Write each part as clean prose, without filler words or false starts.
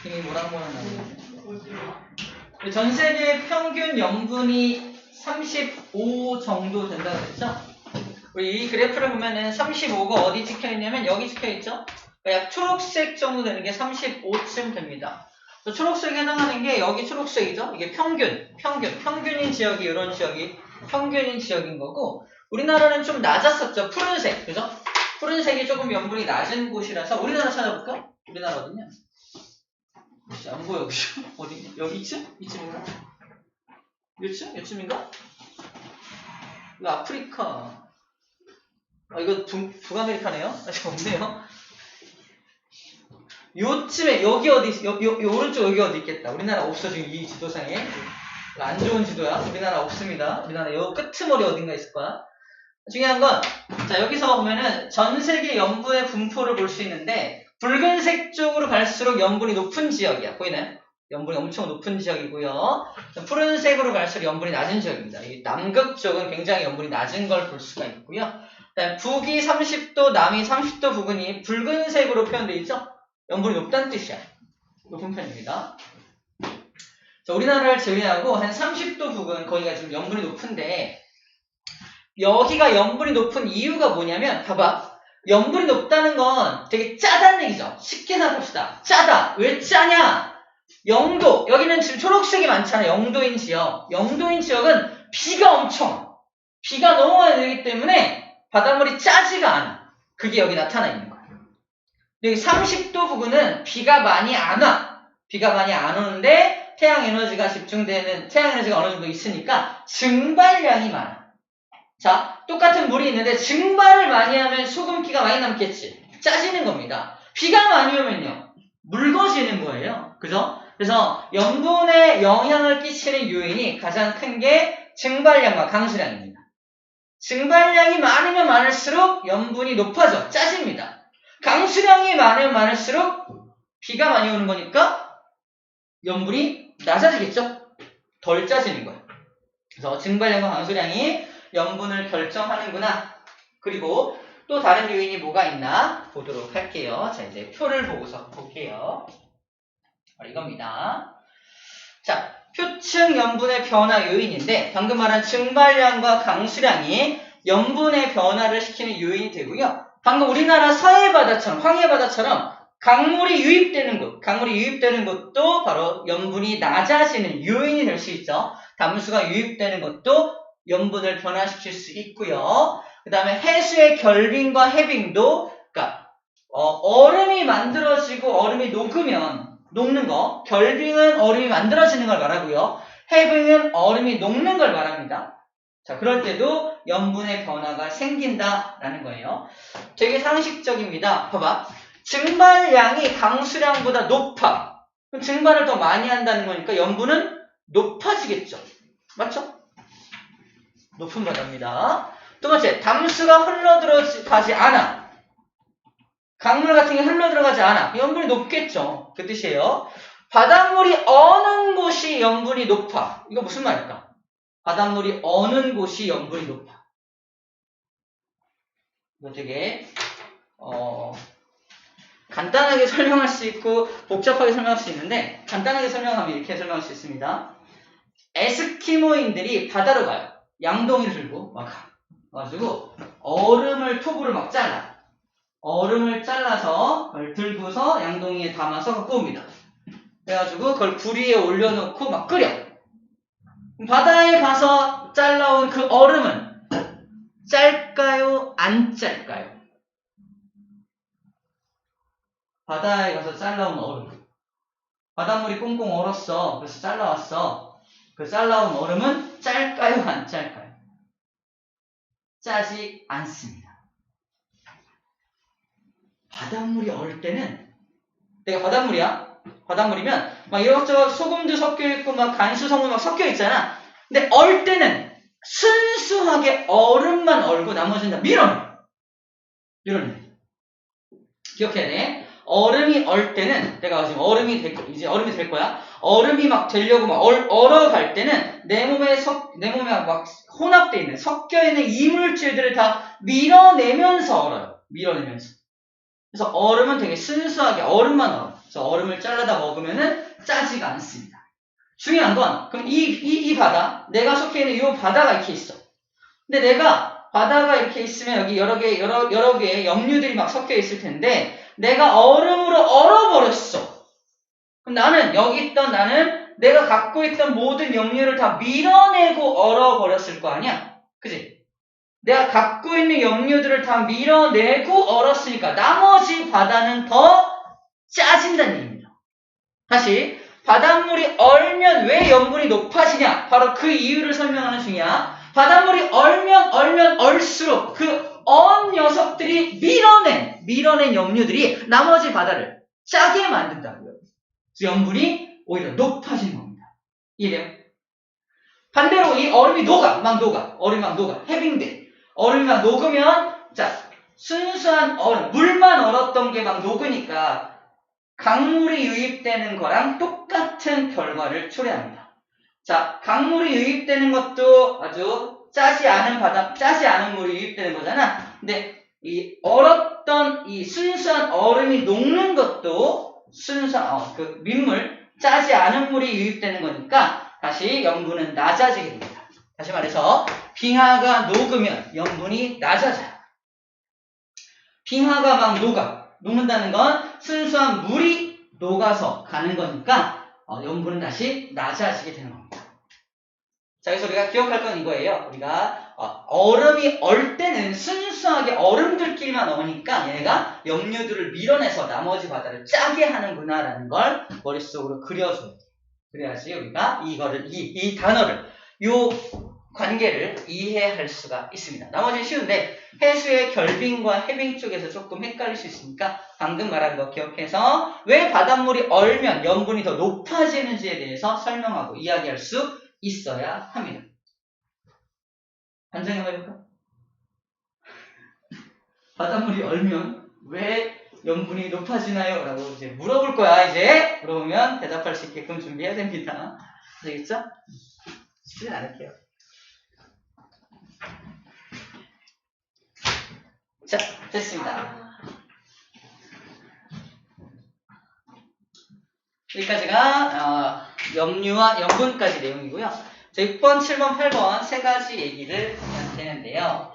등이 모락모락 나오네. 전 세계 평균 염분이 35 정도 된다고 했죠? 우리 이 그래프를 보면은 35가 어디 찍혀 있냐면 여기 찍혀 있죠? 약 초록색 정도 되는 게 35쯤 됩니다. 초록색에 해당하는 게 여기 초록색이죠? 이게 평균인 지역이 이런 지역이 평균인 지역인 거고, 우리나라는 좀 낮았었죠? 푸른색, 그죠? 푸른색이 조금 염분이 낮은 곳이라서, 우리나라 찾아볼까? 우리나라 어딨냐? 안 보여, 그죠? 어디? 여기 이쯤? 이쯤인가? 요쯤? 요쯤인가? 이거 아프리카. 아, 이거 북아메리카네요? 아직 없네요. 요쯤에, 여기 어디 있어? 요 오른쪽 여기 어디 있겠다. 우리나라 없어, 지금 이 지도상에. 안 좋은 지도야. 우리나라 없습니다. 우리나라 요 끄트머리 어딘가 있을 거야. 중요한 건, 자, 여기서 보면은 전 세계 염분의 분포를 볼 수 있는데, 붉은색 쪽으로 갈수록 염분이 높은 지역이야. 보이나요? 염분이 엄청 높은 지역이고요. 푸른색으로 갈수록 염분이 낮은 지역입니다. 이 남극 쪽은 굉장히 염분이 낮은 걸 볼 수가 있고요. 그다음에 북이 30도, 남이 30도 부근이 붉은색으로 표현되어 있죠? 염분이 높다는 뜻이야. 높은 편입니다. 자, 우리나라를 제외하고 한 30도 부근, 거기가 지금 염분이 높은데, 여기가 염분이 높은 이유가 뭐냐면, 봐봐. 염분이 높다는 건 되게 짜다는 얘기죠. 쉽게 생각합시다. 짜다. 왜 짜냐? 영도. 여기는 지금 초록색이 많잖아요. 영도인 지역. 영도인 지역은 비가 엄청 와. 비가 너무 많이 되기 때문에 바닷물이 짜지가 않아. 그게 여기 나타나 있는 거예요. 여기 30도 부근은 비가 많이 안 와. 비가 많이 안 오는데 태양 에너지가 집중되는, 태양 에너지가 어느 정도 있으니까 증발량이 많아. 자, 똑같은 물이 있는데 증발을 많이 하면 소금기가 많이 남겠지. 짜지는 겁니다. 비가 많이 오면요, 묽어지는 거예요. 그죠? 그래서 염분에 영향을 끼치는 요인이 가장 큰 게 증발량과 강수량입니다. 증발량이 많으면 많을수록 염분이 높아져. 짜집니다. 강수량이 많으면 많을수록 비가 많이 오는 거니까 염분이 낮아지겠죠? 덜 짜지는 거예요. 그래서 증발량과 강수량이 염분을 결정하는구나. 그리고 또 다른 요인이 뭐가 있나 보도록 할게요. 자, 이제 표를 보고서 볼게요. 이겁니다. 자, 표층 염분의 변화 요인인데, 방금 말한 증발량과 강수량이 염분의 변화를 시키는 요인이 되고요. 방금 우리나라 서해바다처럼, 황해바다처럼 강물이 유입되는 곳도 바로 염분이 낮아지는 요인이 될 수 있죠. 담수가 유입되는 것도 염분을 변화시킬 수 있고요. 그 다음에 해수의 결빙과 해빙도, 그러니까 얼음이 만들어지고 얼음이 녹는 거, 결빙은 얼음이 만들어지는 걸 말하고요. 해빙은 얼음이 녹는 걸 말합니다. 자, 그럴 때도 염분의 변화가 생긴다라는 거예요. 되게 상식적입니다. 봐봐. 증발량이 강수량보다 높아. 그럼 증발을 더 많이 한다는 거니까 염분은 높아지겠죠. 맞죠? 높은 바다입니다. 두 번째, 담수가 흘러들어가지 않아. 강물 같은 게 흘러들어가지 않아. 염분이 높겠죠. 그 뜻이에요. 바닷물이 어는 곳이 염분이 높아. 이거 무슨 말일까? 바닷물이 어는 곳이 염분이 높아. 이거 되게 간단하게 설명할 수 있고 복잡하게 설명할 수 있는데, 간단하게 설명하면 이렇게 설명할 수 있습니다. 에스키모인들이 바다로 가요. 양동이를 들고 막 가가지고 얼음을 톱으로 막 잘라. 얼음을 잘라서 그걸 들고서 양동이에 담아서 갖고 옵니다. 그래가지고 그걸 불 위에 올려놓고 막 끓여. 바다에 가서 잘라온 그 얼음은 짤까요? 안 짤까요? 바다에 가서 잘라온 얼음. 바닷물이 꽁꽁 얼었어. 그래서 잘라왔어. 그 잘라온 얼음은 짤까요? 안 짤까요? 짜지 않습니다. 바닷물이 얼 때는, 내가 바닷물이면 막 이것저것 소금도 섞여있고 막 간수성분 막 섞여있잖아. 근데 얼 때는 순수하게 얼음만 얼고 나머지는 다 밀어내. 기억해야 돼. 얼음이 얼 때는, 내가 지금 이제 얼음이 될 거야. 얼음이 막 되려고 막 얼어갈 때는 내 몸에 막 혼합되어 있는, 섞여 있는 이물질들을 다 밀어내면서 얼어요. 그래서 얼음은 되게 순수하게 얼음만 얼어. 그래서 얼음을 잘라다 먹으면은 짜지가 않습니다. 중요한 건 그럼 이 바다, 내가 속해 있는 이 바다가 이렇게 있어. 근데 내가 바다가 이렇게 있으면 여기 여러 개의 염류들이 막 섞여 있을 텐데 내가 얼음으로 얼어버렸어. 그럼 나는 내가 갖고 있던 모든 염류를 다 밀어내고 얼어버렸을 거 아니야? 그지? 내가 갖고 있는 염류들을 다 밀어내고 얼었으니까 나머지 바다는 더 짜진다는 얘기입니다. 다시 바닷물이 얼면 왜 염분이 높아지냐? 바로 그 이유를 설명하는 중이야. 바닷물이 얼면 얼수록 그 녀석들이 밀어낸 염류들이 나머지 바다를 짜게 만든다고요. 그래서 염분이 오히려 높아지는 겁니다. 이해돼요? 반대로 이 얼음이 얼음이 막 녹아. 해빙돼. 얼음이 막 녹으면, 자, 순수한 얼음, 물만 얼었던 게 막 녹으니까 강물이 유입되는 거랑 똑같은 결과를 초래합니다. 자, 강물이 유입되는 것도 아주 짜지 않은 물이 유입되는 거잖아. 근데 이 얼었던 이 순수한 얼음이 녹는 것도 그 민물, 짜지 않은 물이 유입되는 거니까 다시 염분은 낮아지게 됩니다. 다시 말해서 빙하가 녹으면 염분이 낮아져요. 빙하가 막 녹는다는 건 순수한 물이 녹아서 가는 거니까 염분은 다시 낮아지게 되는 겁니다. 자, 그래서 우리가 기억할 건 이거예요. 우리가 얼음이 얼 때는 순수하게 얼음들끼리만 얼으니까 얘네가 염류들을 밀어내서 나머지 바다를 짜게 하는구나라는 걸 머릿속으로 그려줘야 돼요. 그래야지 우리가 이 단어를, 요 관계를 이해할 수가 있습니다. 나머지는 쉬운데 해수의 결빙과 해빙 쪽에서 조금 헷갈릴 수 있으니까 방금 말한 거 기억해서 왜 바닷물이 얼면 염분이 더 높아지는지에 대해서 설명하고 이야기할 수 있어야 합니다. 반장 한번 해볼까? 바닷물이 얼면 왜 염분이 높아지나요? 라고 이제 물어볼 거야. 이제 물어보면 대답할 수 있게끔 준비해야 됩니다. 아시겠죠? 쉽지 않을게요. 자, 됐습니다. 여기까지가 염류와 염분까지 내용이고요. 자, 6번, 7번, 8번 세 가지 얘기를 하면 되는데요.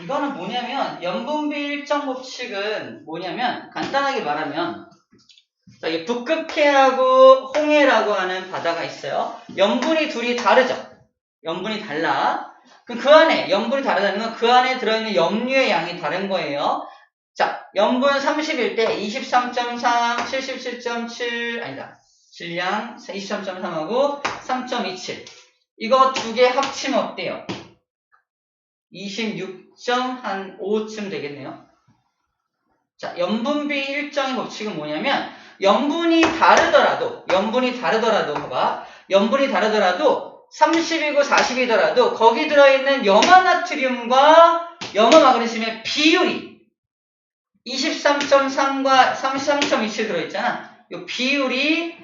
이거는 뭐냐면 염분비 일정 법칙은 뭐냐면 간단하게 말하면 자, 이 북극해하고 홍해라고 하는 바다가 있어요. 염분이 둘이 다르죠. 염분이 달라. 그럼 그 안에 염분이 다르다는 건 그 안에 들어있는 염류의 양이 다른 거예요. 자, 염분 30일 때 23.3, 77.7 아니다. 질량 23.3하고 3.27 이거 두 개 합치면 어때요? 26.5쯤 되겠네요. 자, 염분비 일정의 법칙은 뭐냐면 염분이 다르더라도 봐봐. 염분이 다르더라도 30이고 40이더라도 거기 들어있는 염화나트륨과 염화마그네슘의 비율이 23.3과 33.27 들어있잖아. 이 비율이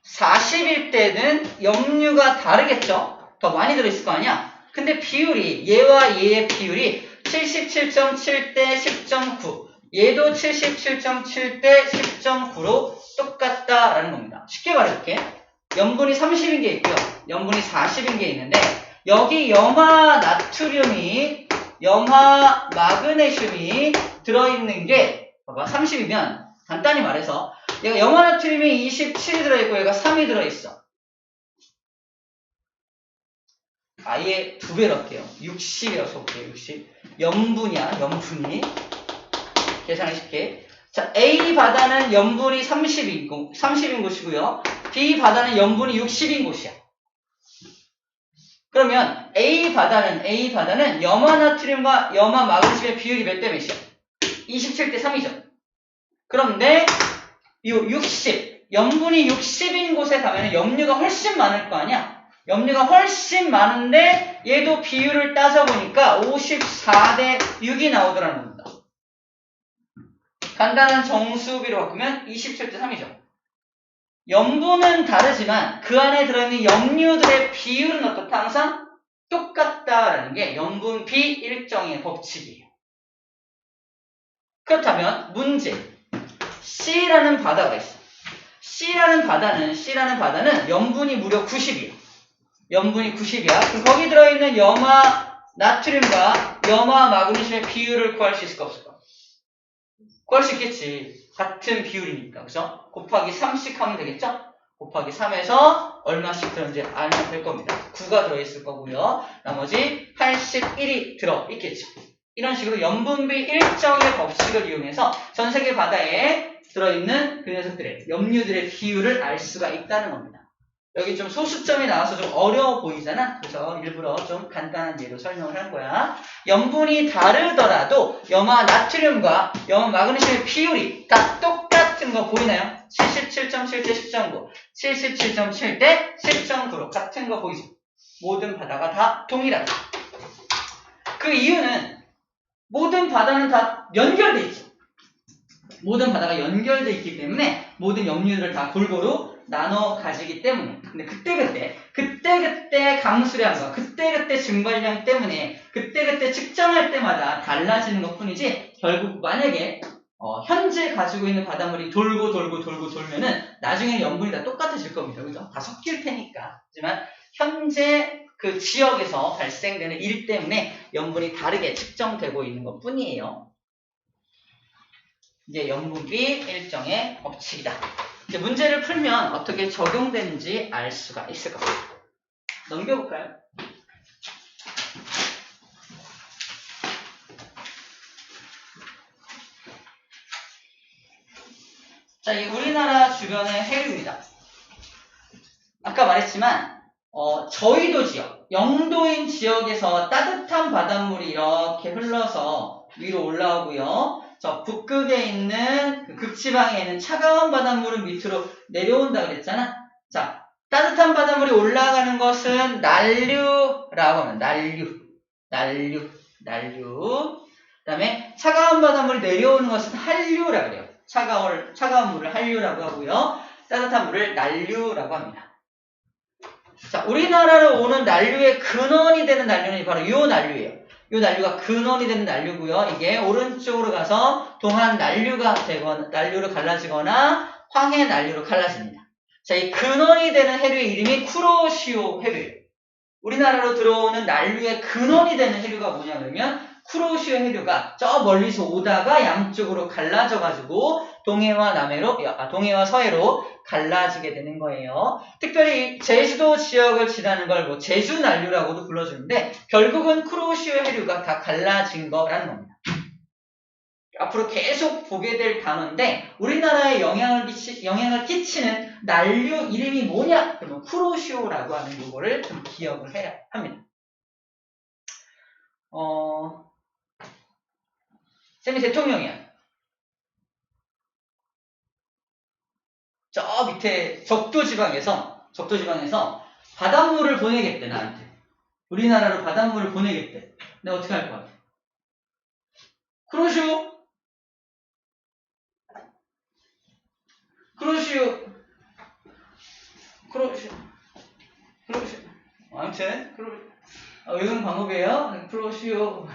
40일 때는 염류가 다르겠죠? 더 많이 들어있을 거 아니야? 근데 비율이, 얘와 얘의 비율이 77.7 대 10.9 얘도 77.7 대 10.9로 똑같다라는 겁니다. 쉽게 말해볼게. 염분이 30인 게 있고요. 염분이 40인 게 있는데 여기 염화나트륨이 염화마그네슘이 들어있는 게 봐봐 30이면 간단히 말해서 얘가 염화나트륨이 27이 들어있고 얘가 3이 들어있어. 아예 2배로 할게요. 60이라고 써볼게요. 60. 염분이야. 염분이. 계산하기 쉽게. 자, A 바다는 염분이 30인 곳이고요. B 바다는 염분이 60인 곳이야. 그러면 A 바다는 염화나트륨과 염화마그네슘의 비율이 몇 대 몇이야? 27대 3이죠. 그런데 이 60, 염분이 60인 곳에 가면 염류가 훨씬 많을 거 아니야? 염류가 훨씬 많은데 얘도 비율을 따져보니까 54대 6이 나오더라는 겁니다. 간단한 정수비로 바꾸면 27대 3이죠. 염분은 다르지만 그 안에 들어있는 염류들의 비율은 어떻다? 항상 똑같다라는 게 염분비 일정의 법칙이에요. 그렇다면 문제. C라는 바다가 있어. C라는 바다는 염분이 무려 90이야. 염분이 90이야. 그럼 거기 들어있는 염화 나트륨과 염화 마그네슘의 비율을 구할 수 있을까 없을까? 구할 수 있겠지. 같은 비율이니까. 그죠? 곱하기 3씩 하면 되겠죠? 곱하기 3에서 얼마씩 들었는지 알면 될 겁니다. 9가 들어있을 거고요. 나머지 81이 들어있겠죠. 이런 식으로 염분비 일정의 법칙을 이용해서 전 세계 바다에 들어있는 그 녀석들의 염류들의 비율을 알 수가 있다는 겁니다. 여기 좀 소수점이 나와서 좀 어려워 보이잖아. 그래서 일부러 좀 간단한 예로 설명을 한 거야. 염분이 다르더라도 염화 나트륨과 염화 마그네슘의 비율이 다 똑같은 거 보이나요? 77.7 대 10.9, 77.7 대 10.9로 같은 거 보이죠? 모든 바다가 다 동일하다. 그 이유는 모든 바다는 다 연결돼 있죠. 모든 바다가 연결돼 있기 때문에 모든 염류들을 다 골고루 나눠 가지기 때문에. 근데 그때 강수량과 그때 증발량 때문에 그때 측정할 때마다 달라지는 것 뿐이지, 결국 만약에 현재 가지고 있는 바닷물이 돌면은 나중에는 염분이 다 똑같아질 겁니다. 그죠? 다 섞일 테니까. 하지만 현재 그 지역에서 발생되는 일 때문에 염분이 다르게 측정되고 있는 것 뿐이에요. 이제 염분비 일정의 법칙이다. 이제 문제를 풀면 어떻게 적용되는지 알 수가 있을 겁니다. 넘겨볼까요? 자, 이 우리나라 주변의 해류입니다. 아까 말했지만 저위도 지역, 영도인 지역에서 따뜻한 바닷물이 이렇게 흘러서 위로 올라오고요. 저 북극에 있는 그 극지방에 있는 차가운 바닷물은 밑으로 내려온다 그랬잖아. 자, 따뜻한 바닷물이 올라가는 것은 난류라고 하면 난류. 그 다음에 차가운 바닷물이 내려오는 것은 한류라고 그래요. 차가운 물을 한류라고 하고요. 따뜻한 물을 난류라고 합니다. 자, 우리나라로 오는 난류의 근원이 되는 난류는 바로 요 난류예요. 요 난류가 근원이 되는 난류고요. 이게 오른쪽으로 가서 동한 난류가 되거나, 난류로 갈라지거나 황해 난류로 갈라집니다. 자, 이 근원이 되는 해류의 이름이 쿠로시오 해류예요. 우리나라로 들어오는 난류의 근원이 되는 해류가 뭐냐 그러면 쿠로시오 해류가 저 멀리서 오다가 양쪽으로 갈라져가지고 동해와 서해로 갈라지게 되는 거예요. 특별히 제주도 지역을 지나는 걸 뭐 제주 난류라고도 불러주는데 결국은 쿠로시오 해류가 다 갈라진 거라는 겁니다. 앞으로 계속 보게 될 단어인데 우리나라에 영향을 끼치는 난류 이름이 뭐냐? 그러면 쿠로시오라고 하는 요거를 좀 기억을 해야 합니다. 쌤이 대통령이야. 저 밑에 적도지방에서 바닷물을 보내겠대, 나한테. 우리나라로 바닷물을 보내겠대. 내가 어떻게 할 것 같아? 쿠로시오. 아무튼 외우는 방법이에요. 쿠로시오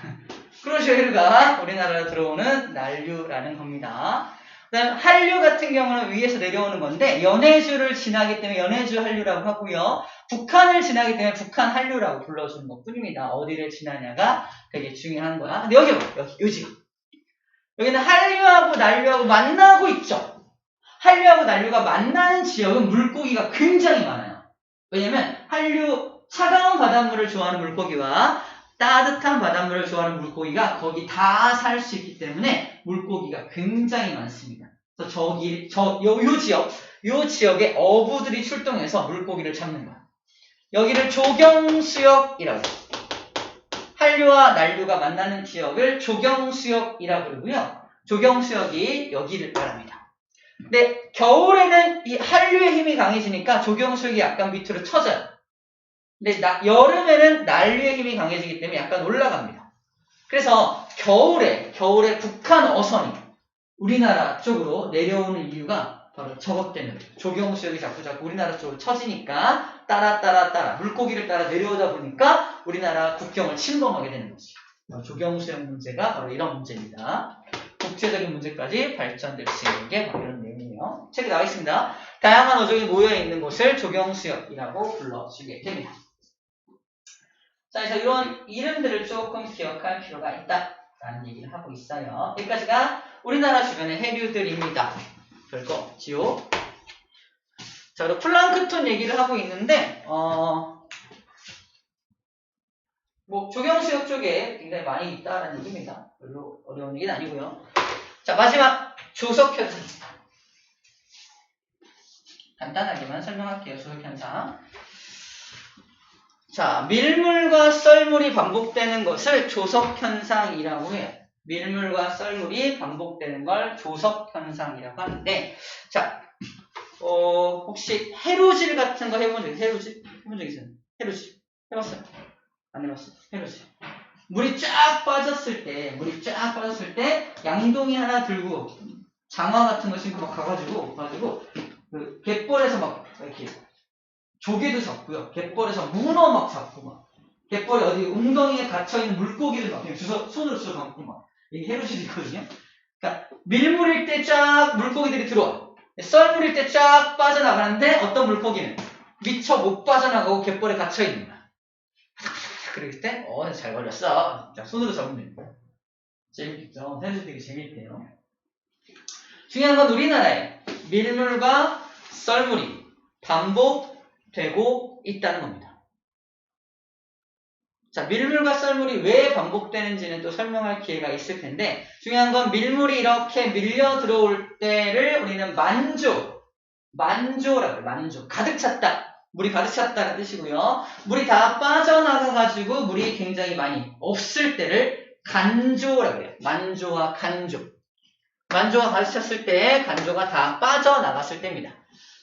해류가 우리나라로 들어오는 난류라는 겁니다. 그다음 한류 같은 경우는 위에서 내려오는 건데 연해주를 지나기 때문에 연해주 한류라고 하고요. 북한을 지나기 때문에 북한 한류라고 불러주는 것 뿐입니다. 어디를 지나냐가 되게 중요한 거야. 근데 여기 봐. 요 지금. 여기는 한류하고 난류하고 만나고 있죠. 한류하고 난류가 만나는 지역은 물고기가 굉장히 많아요. 왜냐면 한류, 차가운 바닷물을 좋아하는 물고기와 따뜻한 바닷물을 좋아하는 물고기가 거기 다 살 수 있기 때문에 물고기가 굉장히 많습니다. 그래서 요 지역에 어부들이 출동해서 물고기를 잡는 거야. 여기를 조경수역이라고 해요. 한류와 난류가 만나는 지역을 조경수역이라고 그러고요. 조경수역이 여기를 말합니다. 근데 겨울에는 이 한류의 힘이 강해지니까 조경수역이 약간 밑으로 처져요. 근데 여름에는 난류의 힘이 강해지기 때문에 약간 올라갑니다. 그래서 겨울에 북한 어선이 우리나라 쪽으로 내려오는 이유가 바로 저것 때문에 조경수역이 자꾸 우리나라 쪽으로 처지니까 따라 물고기를 따라 내려오다 보니까 우리나라 국경을 침범하게 되는 거죠. 조경수역 문제가 바로 이런 문제입니다. 국제적인 문제까지 발전될 수 있는 게 바로 이런 내용이에요. 책에 나와 있습니다. 다양한 어종이 모여있는 곳을 조경수역이라고 불러주게 됩니다. 자, 그래서 이런 이름들을 조금 기억할 필요가 있다라는 얘기를 하고 있어요. 여기까지가 우리나라 주변의 해류들입니다. 별거 없지요. 자, 그리고 플랑크톤 얘기를 하고 있는데, 뭐 조경수역 쪽에 굉장히 많이 있다라는 얘기입니다. 별로 어려운 얘기는 아니고요. 자, 마지막 조석현상. 간단하게만 설명할게요. 조석현상. 자, 밀물과 썰물이 반복되는 것을 조석현상이라고 해요. 밀물과 썰물이 반복되는 걸 조석현상이라고 하는데, 자, 혹시 해루질 같은 거 해본 적 있어요? 해루질? 해본 적 있어요? 해루질. 해봤어요? 안 해봤어요? 해루질. 물이 쫙 빠졌을 때, 양동이 하나 들고, 장화 같은 거 신고 막 가가지고, 그 갯벌에서 막, 이렇게, 조개도 잡고요. 갯벌에서 문어 막 잡고 막. 갯벌에 어디 웅덩이에 갇혀있는 물고기를 막 그냥 손으로 주워 담고 막. 이게 해루질이거든요. 그러니까 밀물일 때 쫙 물고기들이 들어와. 썰물일 때 쫙 빠져나가는데 어떤 물고기는 미처 못 빠져나가고 갯벌에 갇혀있는 거야. 그럴 때, 잘 걸렸어. 자, 손으로 잡으면 됩니다. 재밌겠죠? 해루질 되게 재밌대요. 중요한 건 우리나라에 밀물과 썰물이 반복되고 있다는 겁니다. 자, 밀물과 썰물이 왜 반복되는지는 또 설명할 기회가 있을 텐데, 중요한 건 밀물이 이렇게 밀려 들어올 때를 우리는 만조라고 해요. 만조. 가득 찼다. 물이 가득 찼다는 뜻이고요. 물이 다 빠져나가가지고 물이 굉장히 많이 없을 때를 간조라고 해요. 만조와 간조. 만조가 가득 찼을 때, 간조가 다 빠져나갔을 때입니다.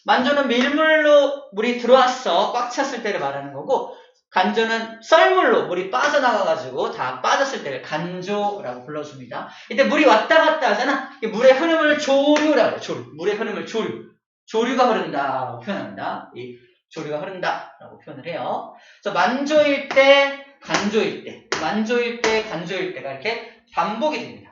만조는 밀물로 물이 들어왔어 꽉 찼을 때를 말하는 거고, 간조는 썰물로 물이 빠져나가가지고 다 빠졌을 때를 간조라고 불러줍니다. 이때 물이 왔다 갔다 하잖아. 물의 흐름을 조류라고 해요. 조류. 물의 흐름을 조류. 조류가 흐른다라고 표현합니다. 이 조류가 흐른다라고 표현을 해요. 그래서 만조일 때, 간조일 때, 만조일 때, 간조일 때가 이렇게 반복이 됩니다.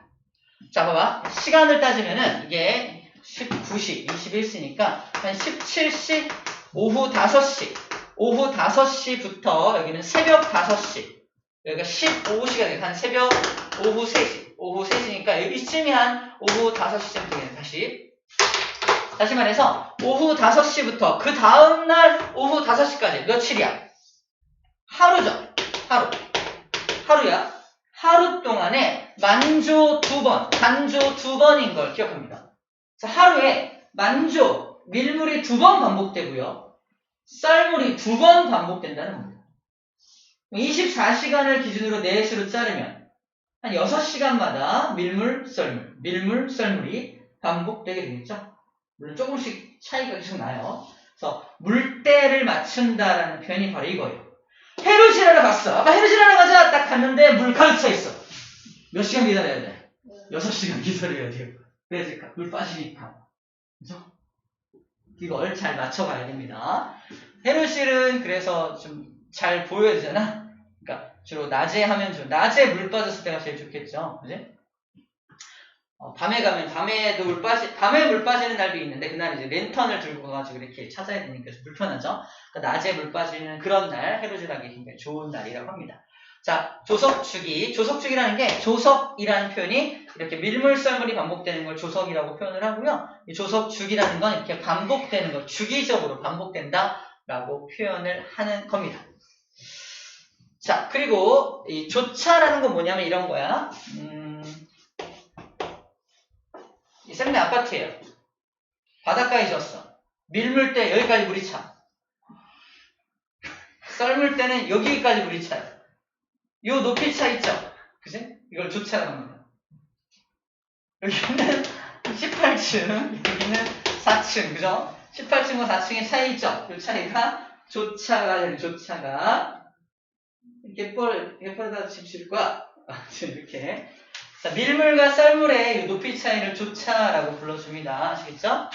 자, 봐봐. 시간을 따지면은 이게 19시, 21시니까 한 17시, 오후 5시. 오후 5시부터 여기는 새벽 5시. 여기가 15시가 한 새벽 오후 3시. 오후 3시니까 여기쯤이 한 오후 5시쯤 되겠네. 다시 말해서 오후 5시부터 그 다음날 오후 5시까지 며칠이야? 하루죠. 하루야. 하루 동안에 만조 2번, 간조 2번인 걸 기억합니다. 자, 하루에 만조, 밀물이 2번 반복되고요. 썰물이 2번 반복된다는 겁니다. 24시간을 기준으로 4시로 자르면 한 6시간마다 밀물, 썰물이 반복되게 되겠죠. 물론 조금씩 차이가 계속 나요. 그래서 물때를 맞춘다라는 표현이 바로 이거예요. 해루질하러 갔어. 아까 해루질하러 가자. 딱 갔는데 물 가득 차 있어. 몇 시간 기다려야 돼? 6시간 기다려야 돼요. 그래서 물 빠지니까. 그죠? 이걸 잘 맞춰가야 됩니다. 해루질은 그래서 좀 잘 보여야 되잖아. 그러니까 주로 낮에 하면 낮에 물 빠졌을 때가 제일 좋겠죠. 그지? 밤에 가면 밤에 물 빠지는 날도 있는데 그날 이제 랜턴을 들고 가가지고 이렇게 찾아야 되니까 불편하죠. 그러니까 낮에 물 빠지는 그런 날 해루질하기 굉장히 좋은 날이라고 합니다. 자, 조석주기라는 게 조석이라는 표현이 이렇게 밀물 썰물이 반복되는 걸 조석이라고 표현을 하고요. 이 조석주기라는 건 이렇게 반복되는 거, 주기적으로 반복된다라고 표현을 하는 겁니다. 자, 그리고 이 조차라는 건 뭐냐면 이런 거야. 이 쌤네 아파트예요. 바닷가에 지었어. 밀물 때 여기까지 물이 차. 썰물 때는 여기까지 물이 차요. 요 높이 차 있죠? 그지? 이걸 조차라고 합니다. 여기는 18층, 여기는 4층, 그죠? 18층과 4층의 차이 있죠? 요 차이가 조차가 되는 조차가 갯벌에다 집 지을 거야. 이렇게. 자, 밀물과 썰물의 이 높이 차이를 조차라고 불러줍니다. 아시겠죠?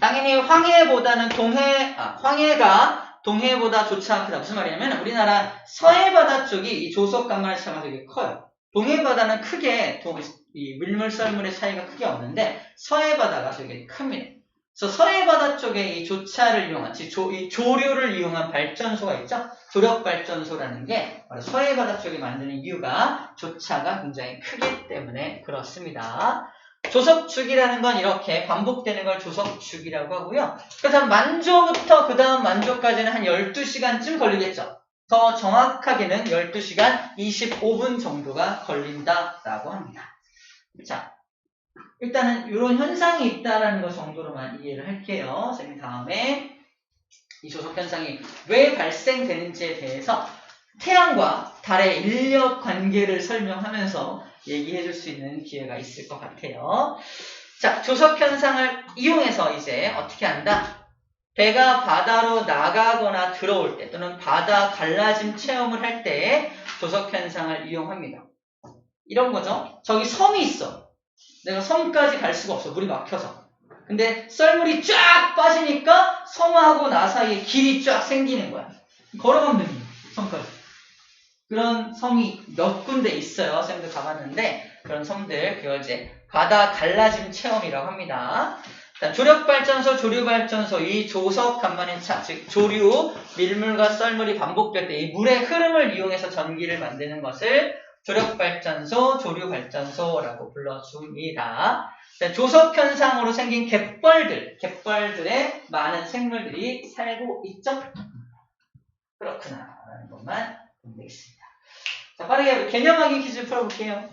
당연히 황해보다는 황해가 동해보다 조차가 크다. 무슨 말이냐면 우리나라 서해바다 쪽이 이 조석 강만의 차가 되게 커요. 동해바다는 크게 이 밀물 썰물의 차이가 크게 없는데 서해 바다가 되게 큽니다. 그래서 서해 바다 쪽에 이 조차를 이용한, 이 조류를 이용한 발전소가 있죠. 조력 발전소라는 게 바로 서해 바다 쪽에 만드는 이유가 조차가 굉장히 크기 때문에 그렇습니다. 조석축이라는 건 이렇게 반복되는 걸 조석축이라고 하고요. 그다음 만조부터 그 다음 만조까지는 한 12시간쯤 걸리겠죠. 더 정확하게는 12시간 25분 정도가 걸린다라고 합니다. 자, 일단은 이런 현상이 있다라는 것 정도로만 이해를 할게요. 선생님 다음에 이 조석 현상이 왜 발생되는지에 대해서 태양과 달의 인력 관계를 설명하면서 얘기해 줄 수 있는 기회가 있을 것 같아요. 자, 조석 현상을 이용해서 이제 어떻게 한다? 배가 바다로 나가거나 들어올 때 또는 바다 갈라짐 체험을 할 때 조석 현상을 이용합니다. 이런 거죠. 저기 섬이 있어. 내가 섬까지 갈 수가 없어. 물이 막혀서. 근데 썰물이 쫙 빠지니까 섬하고 나 사이에 길이 쫙 생기는 거야. 걸어가면 됩니다. 섬까지. 그런 섬이 몇 군데 있어요. 쌤도 가봤는데 그런 섬들 그걸 이제 바다 갈라짐 체험이라고 합니다. 조력발전소, 조류발전소, 이 조석 간만의 차, 즉 조류, 밀물과 썰물이 반복될 때 이 물의 흐름을 이용해서 전기를 만드는 것을 조력발전소, 조류발전소라고 불러줍니다. 조석 현상으로 생긴 갯벌들의 많은 생물들이 살고 있죠? 그렇구나 라는 것만 되겠습니다. 자, 빠르게 우리 개념 퀴즈 풀어볼게요.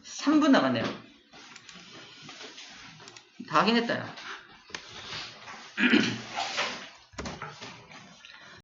3분 남았네요. 다 하긴 했다, 야.